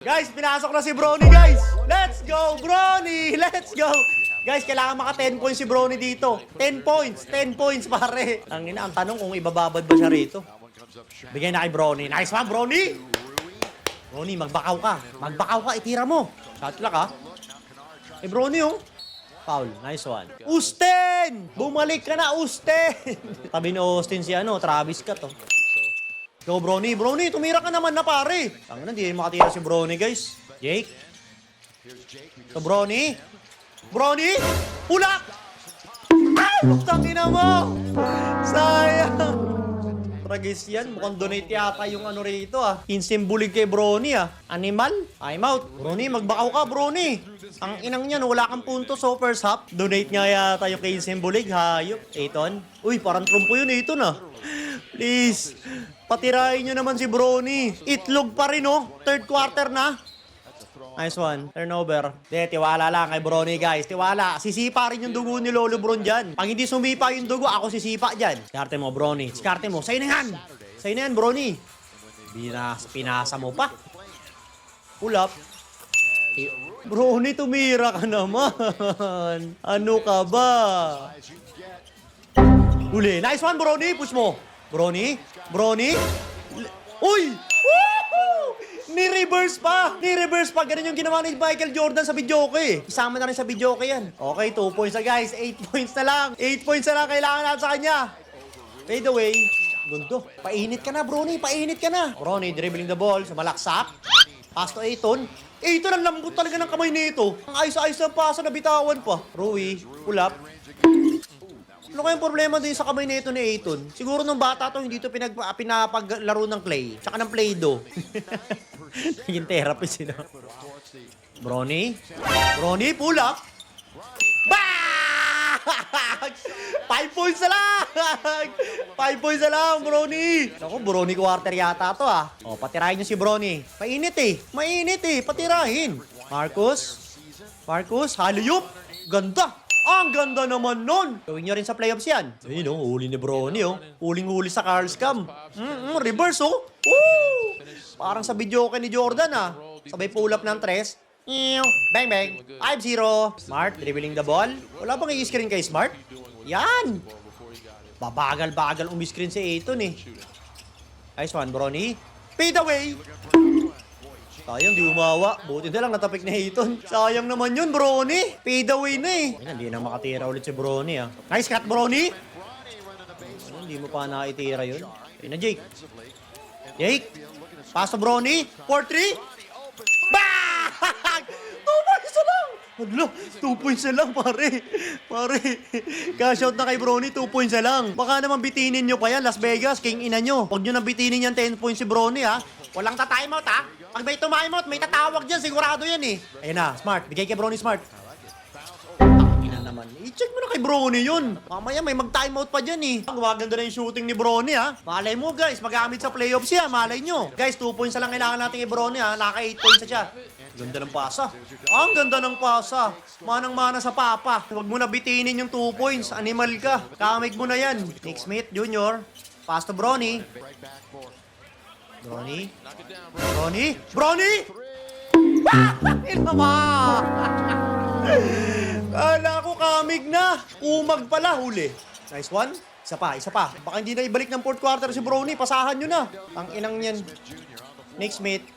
Guys, pinasok na si Brony, guys. Let's go, Brony. Let's go. Guys, kailangan maka 10 points si Brony dito. 10 points. 10 points, pare. Ang tanong kung ibababad ba siya rito. Bigay na kay Brony. Nice one, Brony. Brony, magbakaw ka. Magbakaw ka, itira mo. Shot lock, ha. Eh, Brony, oh. Foul. Nice one. Austin! Bumalik ka na, Austin! Tabi ni Austin si Travis Scott, oh. Go, Brony. Brony, tumira ka naman na, pare. Ang hindi makatira si Brony, guys. Jake. So, Brony. Brony! Pulak! Ah! Tangina mo! Sayang! Tragis yan. Mukhang donate yata yung rito, ah. Insimbulig kay Brony, ah. Animal. I'm out. Brony, magbakaw ka, Brony. Ang inang niyan, wala kang punto so first half. Donate nga yata yung kay Insimbulig. Hayop. Eton. Uy, parang trumpo yun, Eton, ah. Please. Patirahin nyo naman si Brony. Itlog pa rin, oh. Third quarter na. Nice one. Turnover. De, tiwala lang kay Brony, guys. Tiwala. Sisipa rin yung dugo ni Lolo Bron dyan. Pag hindi sumipa yung dugo, ako sisipa dyan. Skarte mo, Brony. Skarte mo. Sa'yo na yan. Sa'yo na yan, Brony. Pinasa mo pa. Pull up. Brony, tumira ka naman. Ano ka ba? Uli. Nice one, Brony. Push mo. Brony? Brony? Uy! Woohoo! Ni-reverse pa! Ni-reverse pa! Ganun yung ginawa ni Michael Jordan sa videoke eh. Isama na rin sa videoke yan. Okay, 2 points na guys. 8 points na lang. 8 points na lang kailangan natin sa kanya. Fade away. Gundo. Painit ka na, Brony. Painit ka na. Brony dribbling the ball. Sumalaksak. Pass to Ayton. Ayton, ang lambot talaga ng kamay nito. Ang ayos-ayos ng paso na bitawan pa. Rui. Pull up. Ano kayang problema din sa kamay nito ni Ayton? Siguro nung bata to, hindi to pinapaglaro ng clay. Tsaka ng Play-Doh. Naging therapist sila. Brony? Brony, pull up. Bang! 5 points na lang! 5 points na lang, Brony! Ako, Brony quarter yata to, ah. O, patirahin nyo si Brony. Mainit eh. Mainit eh. Patirahin. Marcus? Marcus, haluyop. Ganda. Ang ganda naman nun! Gawin nyo rin sa playoffs yan. Ayun, oh, huli ni Brony, oh. Huling-huli sa Carl Scam. Reverse, oh. Woo! Parang sa videoke ni Jordan, ah. Sabay pull up ng 3. Bang, bang. 5-0. Smart, dribbling the ball. Wala bang i-screen kay Smart? Yan! Babagal-bagal umi-screen si Ayton, eh. Nice one, Brony. Fade away! Sayang, di umawa. Buti na lang natapik ni Ayton. Sayang naman yun, Brony. Fade away na eh. Hindi na makatira ulit si Brony, ah. Nice cut, Brony. Hindi mo pa naitira yun. Ayun na, Jake. Jake. Pass to Brony. 4-3. Bang! 2 points na lang. Hadlo, 2 points na lang, pare. Pare. Cash out na kay Brony, 2 points na lang. Baka naman bitinin nyo pa yan, Las Vegas, king ina nyo. Huwag nyo nang bitinin yan 10 points si Brony, ha. Walang ta-timeout, ha. Pag may tumimeout, may tatawag dyan. Sigurado yan eh. Ayun na, Smart. Bigay kay Brony, Smart. Ina naman. I-check mo na kay Brony yun. Mamaya may mag-timeout pa dyan eh. Gumaganda na yung shooting ni Brony, ha. Malay mo, guys. Magamit sa playoffs siya. Malay nyo. Guys, 2 points na lang kailangan natin kay Brony, ha. Naka 8 points na siya. Ganda ng pasa. Ang ganda ng pasa. Manang-mana sa papa. Huwag mo na bitinin yung 2 points. Animal ka. Kamig mo na yan. Nick Smith, Jr. Pass to Brony. Brony? Brony? Brony? Inama! Kala ko kamig na. Umag pala, huli. Nice one. Isa pa, isa pa. Baka hindi na ibalik ng 4th quarter si Brony. Pasahan nyo na. Ang inang yan. Nick Smith.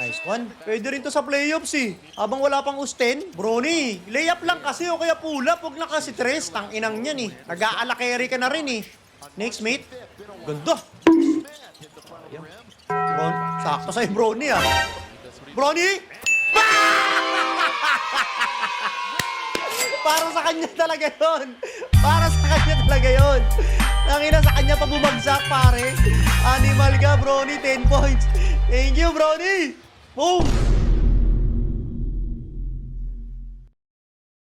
Nice one. Pwede rin to sa playoffs eh. Habang wala pang Austin. Brony, layup lang kasi o kaya pull up. Huwag na kasi tres. Ang inang yan eh. Nag-aala carry ka na rin eh. Nick Smith. Ganda. Sakto sa'yo, Brony, ah. Brony! Para sa kanya talaga yun. Para sa kanya talaga yun. Nangina sa kanya pa bumagsak, pare. Animal ka, Brony. 10 points. Thank you, Brony. Boom!